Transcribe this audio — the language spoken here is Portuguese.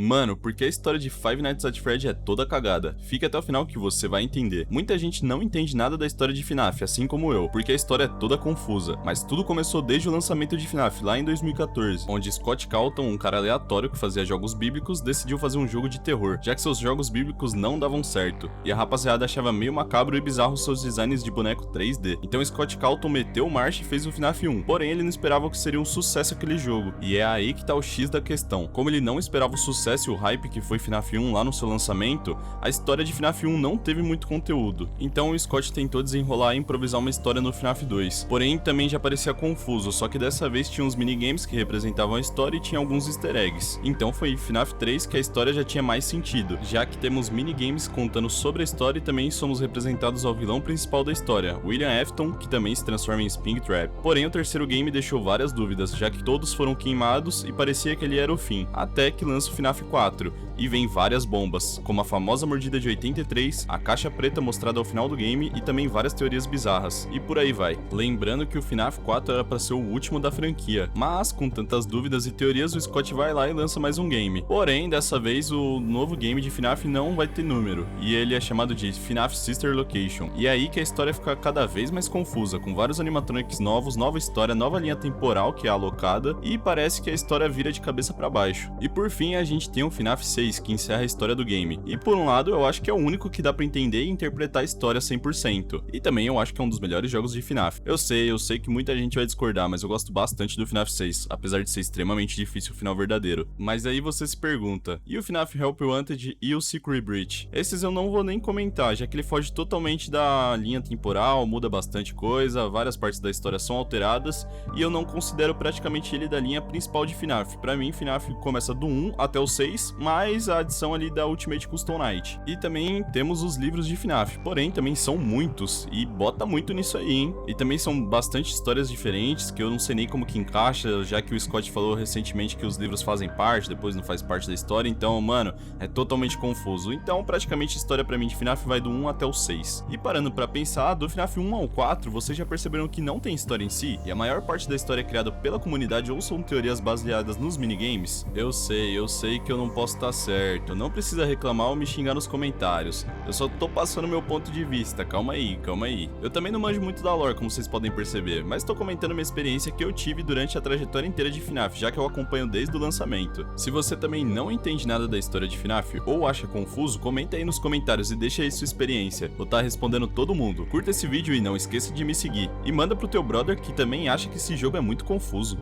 Mano, porque a história de Five Nights at Freddy é toda cagada. Fica até o final que você vai entender. Muita gente não entende nada da história de FNAF, assim como eu, porque a história é toda confusa. Mas tudo começou desde o lançamento de FNAF, lá em 2014, onde Scott Calton, um cara aleatório que fazia jogos bíblicos, decidiu fazer um jogo de terror, já que seus jogos bíblicos não davam certo, e a rapaziada achava meio macabro e bizarro seus designs de boneco 3D. Então Scott Calton meteu marcha e fez o FNAF 1, porém ele não esperava que seria um sucesso aquele jogo, e é aí que tá o X da questão. Como ele não esperava o sucesso e o hype que foi FNAF 1 lá no seu lançamento, a história de FNAF 1 não teve muito conteúdo. Então o Scott tentou desenrolar e improvisar uma história no FNAF 2. Porém, também já parecia confuso, só que dessa vez tinha uns minigames que representavam a história e tinha alguns easter eggs. Então foi em FNAF 3 que a história já tinha mais sentido, já que temos minigames contando sobre a história e também somos representados ao vilão principal da história, William Afton, que também se transforma em Springtrap. Porém, o terceiro game deixou várias dúvidas, já que todos foram queimados e parecia que ele era o fim, até que lança o FNAF 4, e vem várias bombas, como a famosa mordida de 83, a caixa preta mostrada ao final do game e também várias teorias bizarras, e por aí vai. Lembrando que o FNAF 4 era pra ser o último da franquia, mas com tantas dúvidas e teorias o Scott vai lá e lança mais um game. Porém, dessa vez o novo game de FNAF não vai ter número, e ele é chamado de FNAF Sister Location, e é aí que a história fica cada vez mais confusa, com vários animatronics novos, nova história, nova linha temporal que é alocada, e parece que a história vira de cabeça pra baixo. E por fim a gente tem o FNAF 6, que encerra a história do game. E por um lado, eu acho que é o único que dá pra entender e interpretar a história 100%. E também eu acho que é um dos melhores jogos de FNAF. Eu sei que muita gente vai discordar, mas eu gosto bastante do FNAF 6, apesar de ser extremamente difícil o final verdadeiro. Mas aí você se pergunta, e o FNAF Help Wanted e o Secret Breach? Esses eu não vou nem comentar, já que ele foge totalmente da linha temporal, muda bastante coisa, várias partes da história são alteradas, e eu não considero praticamente ele da linha principal de FNAF. Pra mim, FNAF começa do 1 até o 6, mais a adição ali da Ultimate Custom Night. E também temos os livros de FNAF, porém também são muitos, e bota muito nisso aí, hein? E também são bastante histórias diferentes, que eu não sei nem como que encaixa, já que o Scott falou recentemente que os livros fazem parte, depois não faz parte da história, então, mano, é totalmente confuso. Então, praticamente a história pra mim de FNAF vai do 1 até o 6. E parando pra pensar, do FNAF 1 ao 4, vocês já perceberam que não tem história em si, e a maior parte da história é criada pela comunidade ou são teorias baseadas nos minigames? Eu sei que eu não posso estar certo, não precisa reclamar ou me xingar nos comentários, eu só tô passando meu ponto de vista, calma aí. Eu também não manjo muito da lore, como vocês podem perceber, mas tô comentando minha experiência que eu tive durante a trajetória inteira de FNAF, já que eu acompanho desde o lançamento. Se você também não entende nada da história de FNAF ou acha confuso, comenta aí nos comentários e deixa aí sua experiência, vou estar respondendo todo mundo. Curta esse vídeo e não esqueça de me seguir, e manda pro teu brother que também acha que esse jogo é muito confuso.